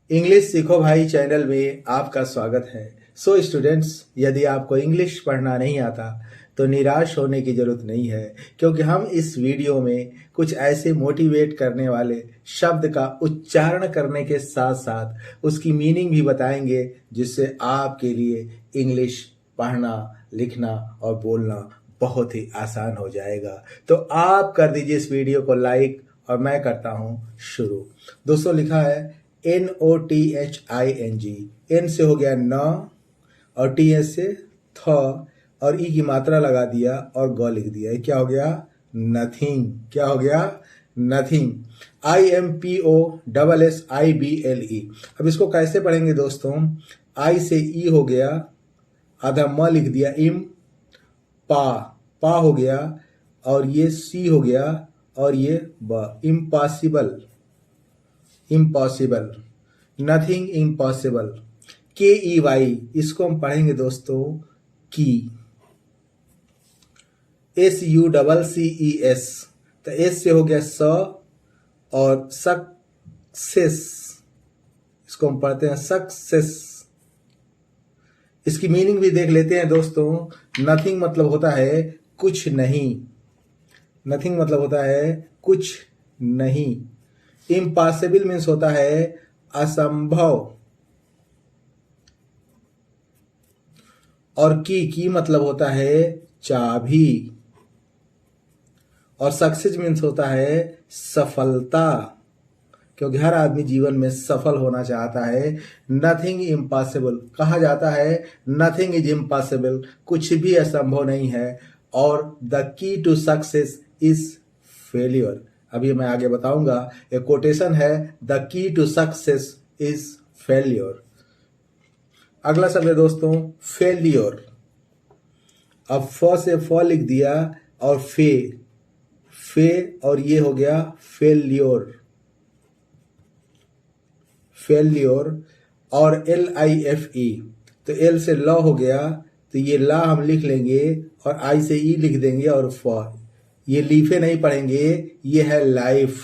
English सीखो भाई channel में आपका स्वागत है। सो स्टूडेंट्स, यदि आपको इंग्लिश पढ़ना नहीं आता तो निराश होने की जरूरत नहीं है, क्योंकि हम इस वीडियो में कुछ ऐसे मोटिवेट करने वाले शब्द का उच्चारण करने के साथ साथ उसकी मीनिंग भी बताएंगे, जिससे आपके लिए इंग्लिश पढ़ना, लिखना और बोलना बहुत ही आसान हो जाएगा। तो आप कर दीजिए इस वीडियो को लाइक और मैं करता हूं शुरू। दोस्तों, लिखा है NOTHING। एन से हो गया न और TH से थ और ई की मात्रा लगा दिया और ग लिख दिया। ये क्या हो गया? नथिंग। क्या हो गया? नथिंग। IMPOSSIBLE। अब इसको कैसे पढ़ेंगे दोस्तों? आई से ई हो गया, आधा म लिख दिया, इम पा, पा हो गया, और ये सी हो गया और ये ब, impossible. Impossible, nothing impossible. KEY, इसको हम पढ़ेंगे दोस्तों की। SUCCES, तो एस से हो गया स और सक्सेस, इसको हम पढ़ते हैं सक्सेस। इसकी मीनिंग भी देख लेते हैं दोस्तों। नथिंग मतलब होता है कुछ नहीं। नथिंग मतलब होता है कुछ नहीं। इम्पॉसिबल मीन्स होता है असंभव। और की मतलब होता है चाबी। और सक्सेस मीन्स होता है सफलता, क्योंकि हर आदमी जीवन में सफल होना चाहता है। नथिंग इम्पॉसिबल कहा जाता है, नथिंग इज इम्पॉसिबल, कुछ भी असंभव नहीं है। और the key to success is failure. अभी मैं आगे बताऊंगा। एक कोटेशन है, the key to success is failure. अगला शब्द है दोस्तों फेल्योर। अब फ से फ लिख दिया और फे, फे और ये हो गया फेल्योर। फेल्योर। और LIFE, तो एल से ल हो गया, तो ये ला हम लिख लेंगे और आई से ई लिख देंगे और फ, ये लीफे नहीं पढ़ेंगे, ये है लाइफ।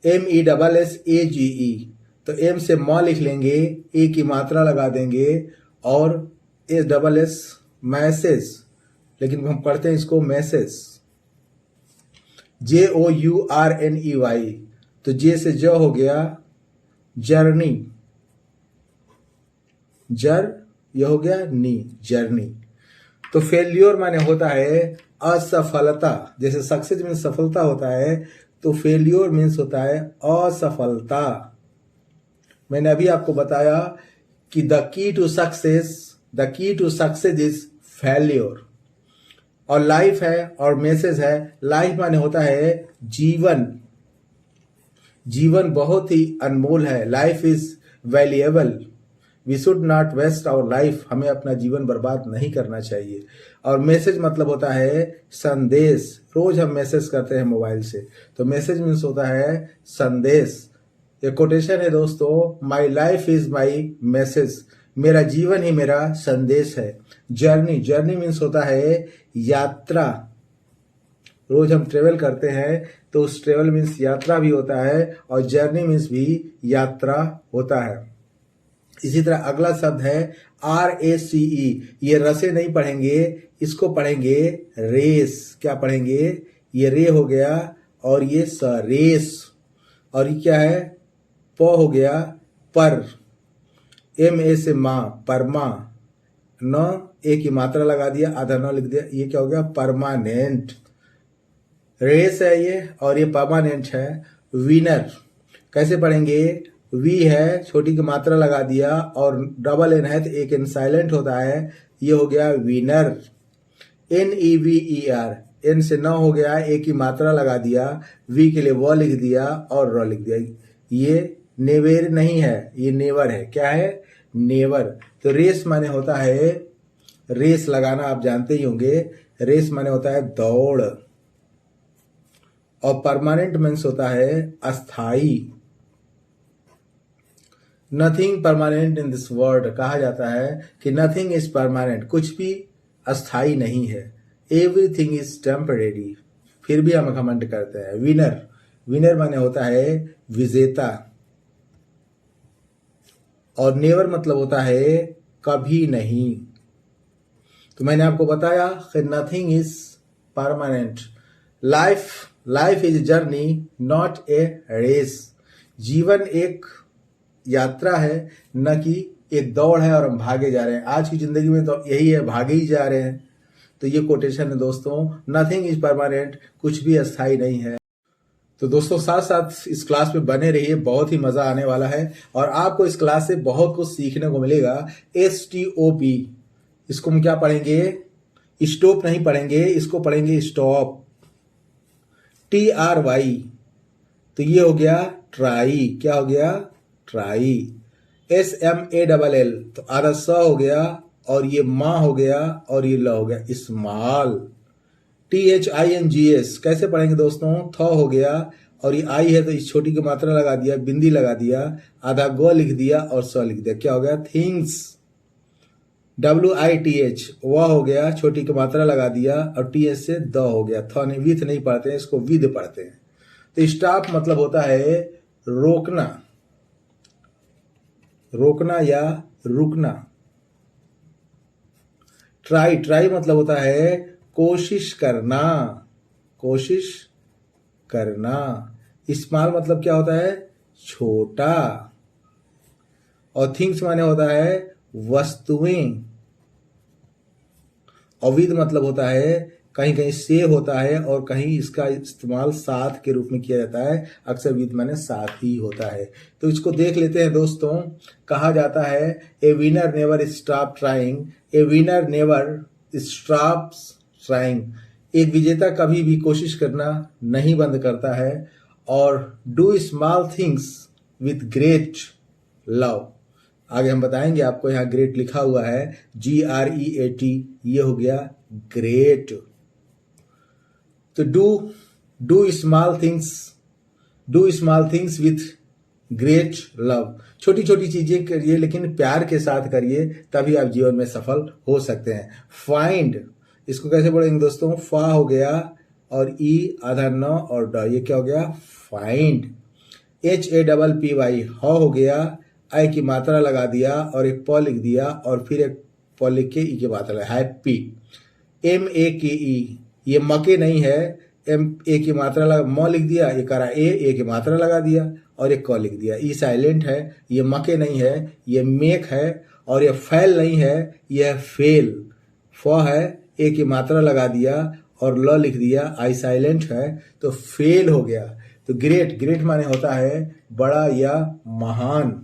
MESSAGE, तो एम से म लिख लेंगे, ए की मात्रा लगा देंगे और SSS मैसेज, लेकिन हम पढ़ते हैं इसको मैसेज। JOURNEY, तो जे से ज हो गया जर्नी, जर ये हो गया नी, जर्नी। तो फेल्योर माने होता है असफलता। जैसे सक्सेस मीन्स सफलता होता है, तो फेल्योर मीन्स होता है असफलता। मैंने अभी आपको बताया कि the key to success is failure. और लाइफ है और मैसेज है। लाइफ माने होता है जीवन। जीवन बहुत ही अनमोल है। Life is valuable. We should not waste our life. हमें अपना जीवन बर्बाद नहीं करना चाहिए। और मैसेज मतलब होता है संदेश। रोज हम मैसेज करते हैं मोबाइल से, तो मैसेज मीन्स होता है संदेश। एक कोटेशन है दोस्तों, my life is my message. मेरा जीवन ही मेरा संदेश है। जर्नी, जर्नी मीन्स होता है यात्रा। रोज हम ट्रेवल करते हैं, तो उस ट्रेवल मीन्स यात्रा भी होता है और जर्नी मीन्स भी यात्रा होता है। इसी तरह अगला शब्द है RACE। ये रसे नहीं पढ़ेंगे, इसको पढ़ेंगे रेस। क्या पढ़ेंगे? ये रे हो गया और ये स, रेस। और ये क्या है? प हो गया पर। MA से माँ, परमा। न ए की मात्रा लगा दिया, आधा न लिख दिया, ये क्या हो गया? परमानेंट। रेस है ये और ये परमानेंट है। विनर कैसे पढ़ेंगे? वी है, छोटी की मात्रा लगा दिया और डबल एन है तो एक एन साइलेंट होता है, ये हो गया विनर। NEVER, एन से न हो गया, ए की मात्रा लगा दिया, वी के लिए व लिख दिया और र लिख दिया। ये नेवेर नहीं है, ये नेवर है। क्या है? नेवर। तो रेस माने होता है, रेस लगाना आप जानते ही होंगे। रेस माने होता है दौड़। और परमानेंट मीन्स होता है अस्थाई। Nothing permanent in this world. कहा जाता है कि नथिंग इज परमानेंट, कुछ भी अस्थाई नहीं है। एवरीथिंग इज टेम्परेरी, फिर भी हम घमंड करते हैं। विनर, विनर माने होता है विजेता। और नेवर मतलब होता है कभी नहीं। तो मैंने आपको बताया कि nothing is permanent. Life is journey not a race. जीवन एक यात्रा है, न कि एक दौड़ है और हम भागे जा रहे हैं। आज की जिंदगी में तो यही है, भागे ही जा रहे हैं। तो ये कोटेशन है दोस्तों, नथिंग इज परमानेंट, कुछ भी अस्थाई नहीं है। तो दोस्तों साथ साथ इस क्लास में बने रहिए, बहुत ही मजा आने वाला है और आपको इस क्लास से बहुत कुछ सीखने को मिलेगा। STOP, इसको हम क्या पढ़ेंगे? स्टॉप नहीं पढ़ेंगे, इसको पढ़ेंगे स्टॉप। TRY, तो ये हो गया ट्राई। क्या हो गया? ट्राई। SMALL, तो आधा स हो गया और ये माँ हो गया और ये ल हो गया, स्मॉल। THINGS कैसे पढ़ेंगे दोस्तों? थ हो गया और ये आई है तो इस छोटी की मात्रा लगा दिया, बिंदी लगा दिया, आधा ग लिख दिया और स लिख दिया। क्या हो गया? थिंग्स। WITH, वह हो गया, छोटी की मात्रा लगा दिया और TH से द हो गया। थ नहीं, विथ नहीं पढ़ते हैं, इसको विद पढ़ते हैं। तो स्टॉप मतलब होता है रोकना, रोकना या रुकना। ट्राई मतलब होता है कोशिश करना, कोशिश करना। स्मॉल मतलब क्या होता है? छोटा। और थिंग्स माने होता है वस्तुएं। और विद मतलब होता है कहीं कहीं से होता है और कहीं इसका इस्तेमाल साथ के रूप में किया जाता है। अक्सर विद माने साथ ही होता है। तो इसको देख लेते हैं दोस्तों। कहा जाता है ए विनर नेवर स्टॉप ट्राइंग, ए विनर नेवर स्टॉप्स ट्राइंग। एक विजेता कभी भी कोशिश करना नहीं बंद करता है। और do small things with great love. आगे हम बताएंगे आपको, यहाँ ग्रेट लिखा हुआ है GREAT, ये हो गया ग्रेट। तो do small things with great love. छोटी छोटी चीजें करिए लेकिन प्यार के साथ करिए, तभी आप जीवन में सफल हो सकते हैं। फाइंड, इसको कैसे पढ़ेंगे दोस्तों? फा हो गया और ई आधा न और ड, ये क्या हो गया? फाइंड। HAPPY, ह हो गया, आई की मात्रा लगा दिया और एक प लिख दिया और फिर एक प लिख के ई की मात्रा, हैप्पी। MAKE, ये मके नहीं है, ए की मात्रा लगा, म लिख दिया, ये करा ए की मात्रा लगा दिया और एक क लिख दिया। ई साइलेंट है, ये मके नहीं है, ये मेक है। और ये फैल नहीं है, यह फेल। फ है, ए की मात्रा लगा दिया और ल लिख दिया, आई साइलेंट है तो फेल हो गया। तो ग्रेट माने होता है बड़ा या महान।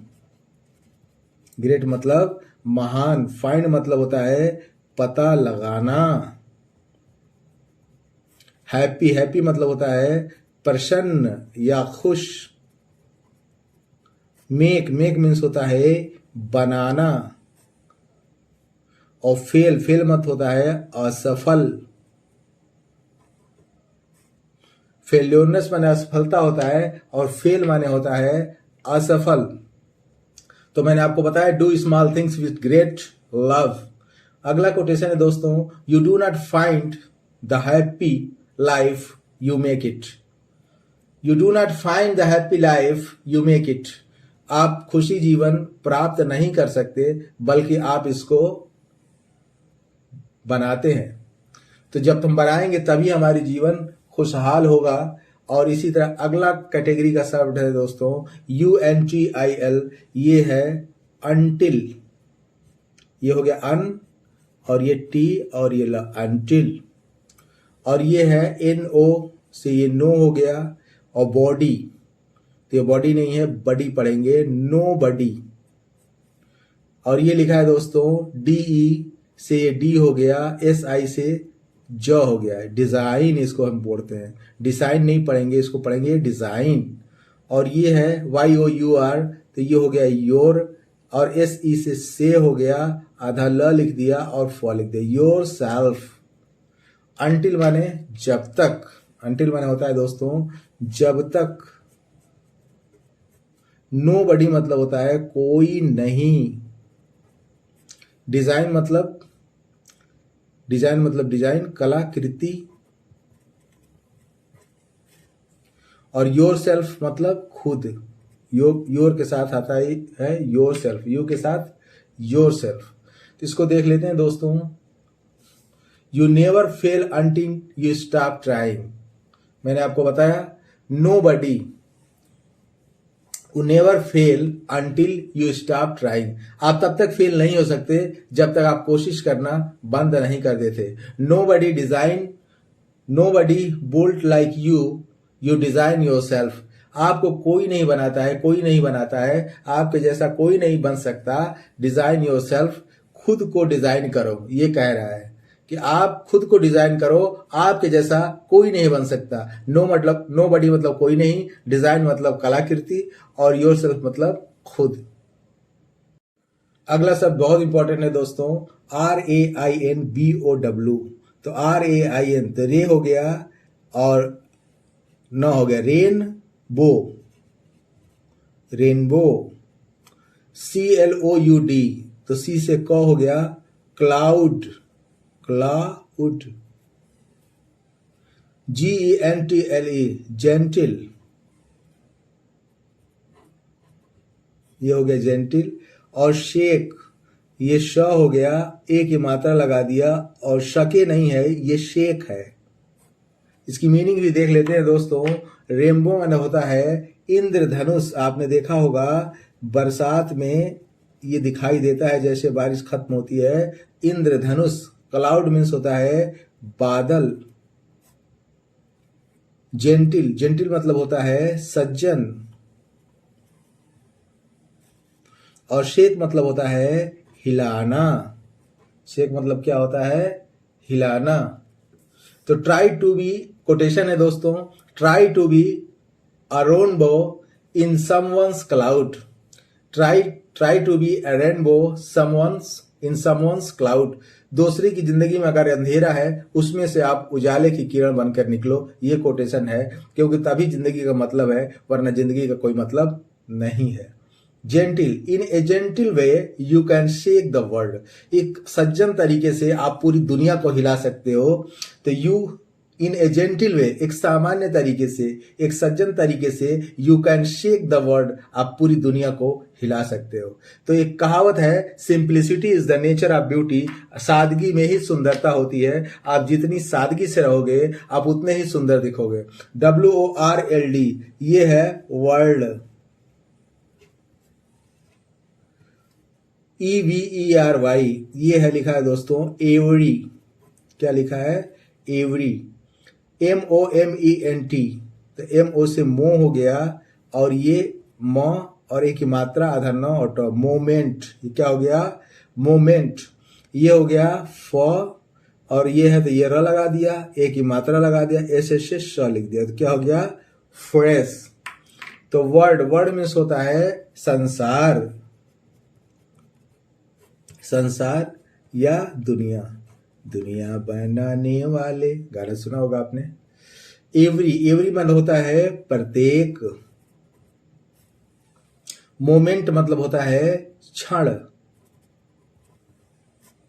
ग्रेट मतलब महान। फाइंड मतलब होता है पता लगाना। हैप्पी मतलब होता है प्रसन्न या खुश। मेक मीन्स होता है बनाना। और फेल मत होता है असफल। फेल्योरनेस माने असफलता होता है और फेल माने होता है असफल। तो मैंने आपको बताया do small things with great love. अगला कोटेशन है दोस्तों, you do not find the happy life you make it. You do not find the happy life you make it. आप खुशी जीवन प्राप्त नहीं कर सकते बल्कि आप इसको बनाते हैं। तो जब हम बनाएंगे तभी हमारी जीवन खुशहाल होगा। और इसी तरह अगला कैटेगरी का शब्द है दोस्तों UNTIL, ये है अनटिल। ये हो गया अन और ये टी और ये ल, अनटिल। और ये है NO से ये नो हो गया। और बॉडी, तो ये बॉडी नहीं है, बडी पढ़ेंगे, नो बडी। और ये लिखा है दोस्तों DE से ये डी हो गया, SI से ज हो गया है, डिजाइन इसको हम बोलते हैं। डिजाइन नहीं पढ़ेंगे, इसको पढ़ेंगे डिजाइन। और ये है YOUR, तो ये हो गया योर। और SE से हो गया, आधा ल लिख दिया और फ लिख दिया, योर सेल्फ। अनटिल माने जब तक। अनटिल माने होता है दोस्तों जब तक। नो बडी मतलब होता है कोई नहीं। डिजाइन मतलब डिजाइन, कलाकृति। और योर सेल्फ मतलब खुद, योर के साथ आता है योर सेल्फ, यू के साथ योर सेल्फ। तो इसको देख लेते हैं दोस्तों। You never fail until you stop trying. मैंने आपको बताया nobody never fail until you stop trying. आप तब तक फेल नहीं हो सकते जब तक आप कोशिश करना बंद नहीं कर देते। Nobody built like you design yourself. आपको कोई नहीं बनाता है, कोई नहीं बनाता है, आपके जैसा कोई नहीं बन सकता। डिजाइन योर सेल्फ, खुद को डिजाइन करो, ये कह रहा है कि आप खुद को डिजाइन करो, आपके जैसा कोई नहीं बन सकता। नो बडी मतलब कोई नहीं, डिजाइन मतलब कलाकृति, और योर सेल्फ मतलब खुद। अगला शब्द बहुत इंपॉर्टेंट है दोस्तों, RAINBOW। तो RAIN तो रे हो गया और न हो गया रेनबो। CLOUD तो सी से क हो गया क्लाउड। GENTLE जेंटिल, ये हो गया जेंटिल। और शेक, ये श हो गया, ए की मात्रा लगा दिया और शके नहीं है, ये शेक है। इसकी मीनिंग भी देख लेते हैं दोस्तों। रेनबो मैंने होता है इंद्रधनुष। आपने देखा होगा बरसात में ये दिखाई देता है जैसे बारिश खत्म होती है, इंद्रधनुष। क्लाउड मीन्स होता है बादल। जेंटिल मतलब होता है सज्जन। और शेक मतलब होता है हिलाना। शेक मतलब क्या होता है? हिलाना। तो ट्राई टू बी, कोटेशन है दोस्तों, try to be a rainbow in someone's cloud. Try to be a rainbow in someone's cloud. दूसरे की जिंदगी में अगर अंधेरा है, उसमें से आप उजाले की किरण बनकर निकलो। ये कोटेशन है, क्योंकि तभी जिंदगी का मतलब है, वरना जिंदगी का कोई मतलब नहीं है। Gentle, in a gentle way you can shake the world. एक सज्जन तरीके से आप पूरी दुनिया को हिला सकते हो। तो यू इन ए जेंटिल वे, एक सामान्य तरीके से, एक सज्जन तरीके से, you can shake the world, आप पूरी दुनिया को हिला सकते हो। तो एक कहावत है, simplicity is the nature of beauty. सादगी में ही सुंदरता होती है। आप जितनी सादगी से रहोगे, आप उतने ही सुंदर दिखोगे। WORLD, ये है वर्ल्ड। EVERY, ये है लिखा है दोस्तों एवरी। क्या लिखा है? एवरी। MOMENT, तो MO से मो हो गया, और ये म और एक की मात्रा आधा न और ट, मोमेंट। ये क्या हो गया? मोमेंट। ये हो गया फ, और ये है तो ये र लगा दिया, एक की मात्रा लगा दिया, ऐसे से श लिख दिया, तो क्या हो गया? फ्रेश। तो वर्ड मीन्स होता है संसार या दुनिया बनाने वाले, गाना सुना होगा आपने। एवरी मतलब होता है प्रत्येक। मोमेंट मतलब होता है क्षण,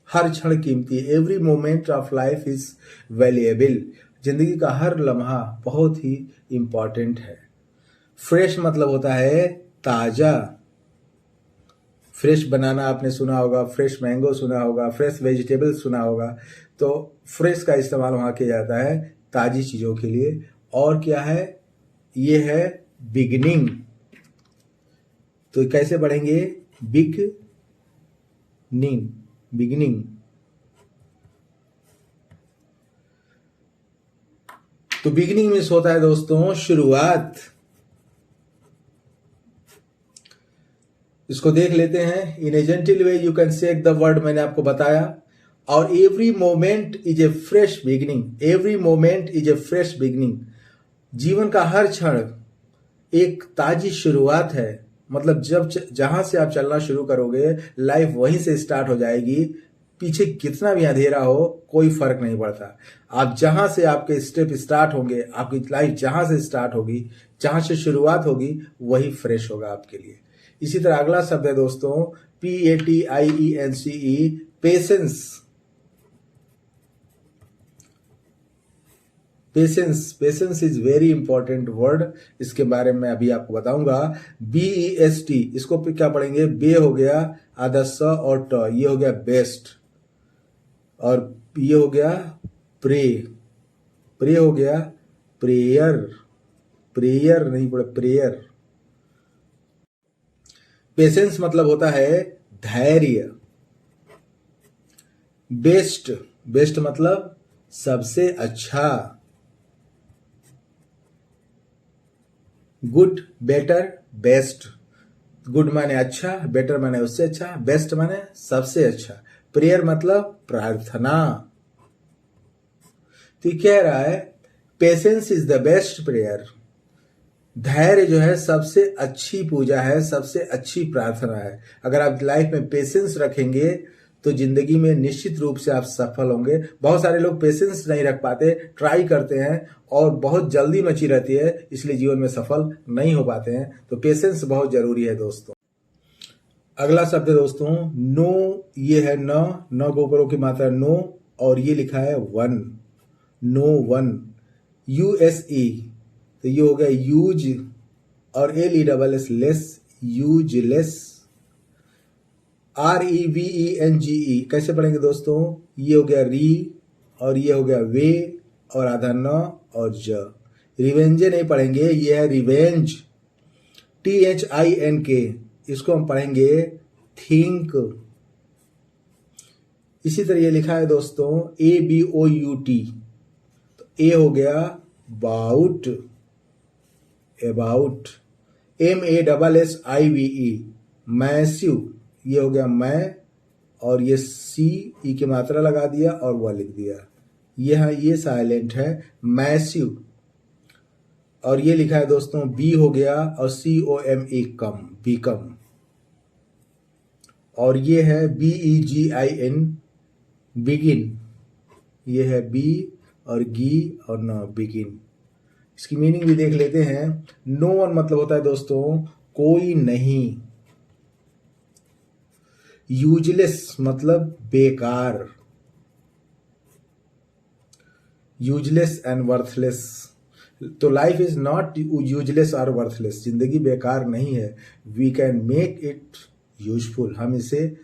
हर क्षण कीमती है। Every moment of life is valuable. जिंदगी का हर लम्हा बहुत ही इंपॉर्टेंट है। फ्रेश मतलब होता है ताजा। फ्रेश बनाना आपने सुना होगा, फ्रेश मैंगो सुना होगा, फ्रेश वेजिटेबल सुना होगा। तो फ्रेश का इस्तेमाल वहां किया जाता है ताजी चीजों के लिए। और क्या है? ये है बिगनिंग। तो कैसे पढ़ेंगे? बिगनिंग। तो बिगनिंग मीन्स होता है दोस्तों शुरुआत। इसको देख लेते हैं। In a gentle way you can shake the world, मैंने आपको बताया। और every moment is a fresh beginning. Every moment is a fresh beginning. जीवन का हर क्षण एक ताजी शुरुआत है। मतलब जहां से आप चलना शुरू करोगे, लाइफ वहीं से स्टार्ट हो जाएगी। पीछे कितना भी अंधेरा हो, कोई फर्क नहीं पड़ता। आप जहां से आपके स्टेप स्टार्ट होंगे, आपकी लाइफ जहां से स्टार्ट होगी, जहां से शुरुआत होगी, वही फ्रेश होगा आपके लिए। इसी तरह अगला शब्द है दोस्तों PATIENCE, patience. Patience, patience is very important word, इसके बारे में अभी आपको बताऊंगा। BEST, इसको क्या पढ़ेंगे? बे हो गया, आधा स और ट, ये हो गया बेस्ट, और ये हो गया प्रे, प्रे हो गया प्रेयर, प्रेयर नहीं पढ़े, प्रेयर। पेशेंस मतलब होता है धैर्य। बेस्ट, बेस्ट मतलब सबसे अच्छा। Good, better, best. गुड माने अच्छा, बेटर माने उससे अच्छा, बेस्ट माने सबसे अच्छा। प्रेयर मतलब प्रार्थना। तो ये कह रहा है patience is the best prayer. धैर्य जो है सबसे अच्छी पूजा है, सबसे अच्छी प्रार्थना है। अगर आप लाइफ में पेशेंस रखेंगे तो जिंदगी में निश्चित रूप से आप सफल होंगे। बहुत सारे लोग पेशेंस नहीं रख पाते, ट्राई करते हैं और बहुत जल्दी मची रहती है, इसलिए जीवन में सफल नहीं हो पाते हैं। तो पेशेंस बहुत जरूरी है दोस्तों। अगला शब्द है दोस्तों नो, ये है न को ऊपर की मात्रा नो, और ये लिखा है वन, नो वन, USE, तो ये हो गया यूज, और LESS लेस, यूजलेस। REVENGE कैसे पढ़ेंगे दोस्तों? ये हो गया री, और ये हो गया वे, और आधा न और ज। रिवेंजे नहीं पढ़ेंगे, ये है रिवेंज, THINK, इसको हम पढ़ेंगे थिंक। इसी तरह ये लिखा है दोस्तों ABOUT, तो ए हो गया बाउट, अबाउट। MASSIVE, मैस्यू, ये हो गया मैं, और ये CE की मात्रा लगा दिया और वह लिख दिया, ये साइलेंट है, मैस्यू। और ये लिखा है दोस्तों बी हो गया, और COME कम, बीकम। और ये है BEGIN, बिगिन, ये है बी और गी और न, बिगिन। इसकी मीनिंग भी देख लेते हैं। नो वन मतलब होता है दोस्तों कोई नहीं। यूजलेस मतलब बेकार, यूजलेस एंड वर्थलेस। तो लाइफ इज नॉट यूजलेस और वर्थलेस, जिंदगी बेकार नहीं है। We can make it useful, हम इसे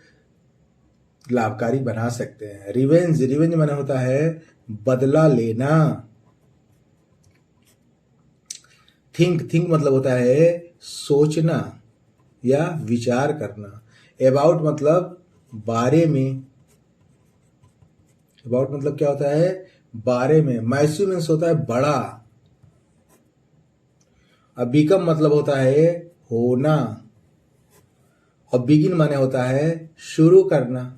लाभकारी बना सकते हैं। रिवेंज, रिवेंज माने होता है बदला लेना। थिंक, थिंक मतलब होता है सोचना या विचार करना। अबाउट मतलब बारे में, अबाउट मतलब क्या होता है? बारे में। मैस्यू मीन्स होता है बड़ा। अब बिकम मतलब होता है होना, और बिगिन माने होता है शुरू करना।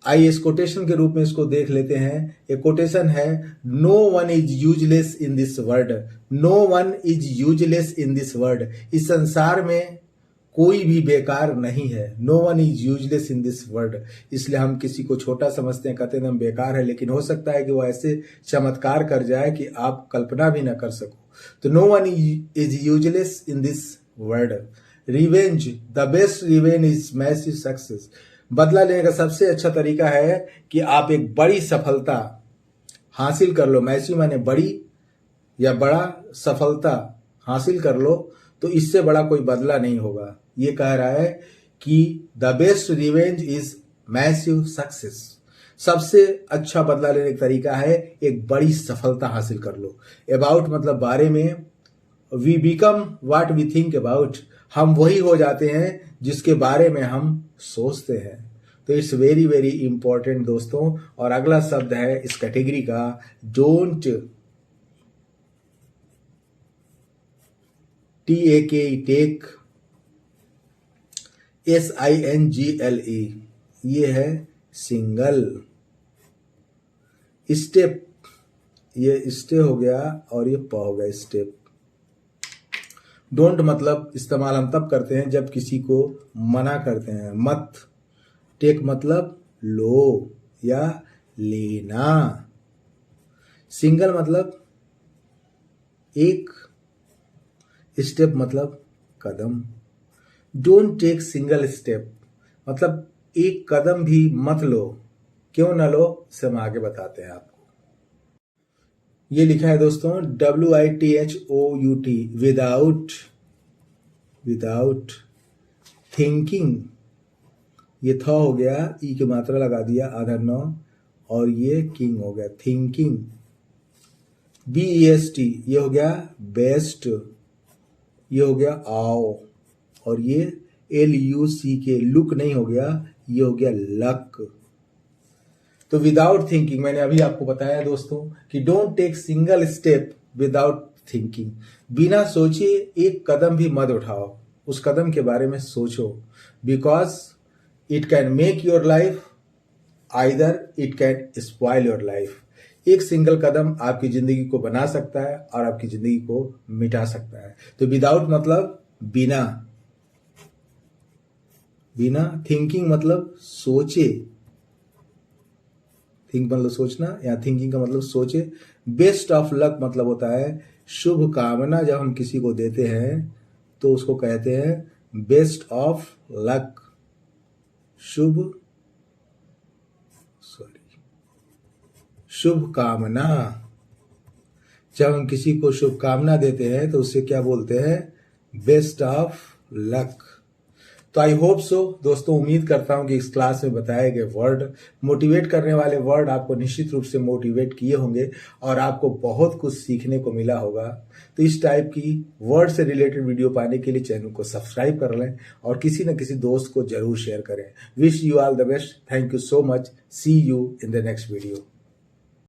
आइए इस कोटेशन के रूप में इसको देख लेते हैं। एक कोटेशन है, no one is useless in this world, no one is useless in this world. इस संसार में कोई भी बेकार नहीं है। No one is useless in this world. इसलिए हम किसी को छोटा समझते हैं, कहते हैं हम बेकार है, लेकिन हो सकता है कि वो ऐसे चमत्कार कर जाए कि आप कल्पना भी ना कर सको। तो no one is useless in this world. Revenge, the best revenge is massive success. बदला लेने का सबसे अच्छा तरीका है कि आप एक बड़ी सफलता हासिल कर लो। मैसिव माने बड़ी या बड़ा, सफलता हासिल कर लो, तो इससे बड़ा कोई बदला नहीं होगा। ये कह रहा है कि the best revenge is massive success. सबसे अच्छा बदला लेने का तरीका है एक बड़ी सफलता हासिल कर लो। अबाउट मतलब बारे में। We become what we think about, हम वही हो जाते हैं जिसके बारे में हम सोचते हैं। तो इट्स वेरी वेरी इंपॉर्टेंट दोस्तों। और अगला शब्द है इस कैटेगरी का डोंट, TAKE, टेक, SINGLE, ये है सिंगल। स्टेप, ये स्टे हो गया और ये प हो गया स्टेप। डोंट मतलब इस्तेमाल हम तब करते हैं जब किसी को मना करते हैं, मत। टेक मतलब लो या लेना। सिंगल मतलब एक, स्टेप मतलब कदम। डोंट टेक सिंगल स्टेप मतलब एक कदम भी मत लो। क्यों ना लो, इसे हम आगे बताते हैं आपको। ये लिखा है दोस्तों WITHOUT, विदाउट, विदाउट थिंकिंग। ये था हो गया, ई की मात्रा लगा दिया आधा नौ, और ये किंग हो गया थिंकिंग। BEST ये हो गया बेस्ट, ये हो गया आओ, और ये LUCK लुक नहीं हो गया, ये हो गया लक। तो विदाउट थिंकिंग, मैंने अभी आपको बताया दोस्तों कि don't take single step without thinking. बिना सोचे एक कदम भी मत उठाओ, उस कदम के बारे में सोचो, because it can make your life, either it can spoil your life. एक सिंगल कदम आपकी जिंदगी को बना सकता है और आपकी जिंदगी को मिटा सकता है। तो विदाउट मतलब बिना, बिना, थिंकिंग मतलब सोचे, थिंक मतलब सोचना, या थिंकिंग का मतलब सोचे। बेस्ट ऑफ लक मतलब होता है शुभ कामना। जब हम किसी को देते हैं तो उसको कहते हैं बेस्ट ऑफ लक, शुभ, सॉरी, शुभ कामना। जब हम किसी को शुभकामना देते हैं तो उससे क्या बोलते हैं, बेस्ट ऑफ लक। तो आई होप सो दोस्तों, उम्मीद करता हूं कि इस क्लास में बताए गए वर्ड, मोटिवेट करने वाले वर्ड आपको निश्चित रूप से मोटिवेट किए होंगे और आपको बहुत कुछ सीखने को मिला होगा। तो इस टाइप की वर्ड से रिलेटेड वीडियो पाने के लिए चैनल को सब्सक्राइब कर लें और किसी न किसी दोस्त को जरूर शेयर करें। Wish you all the best. Thank you so much. See you in the next video.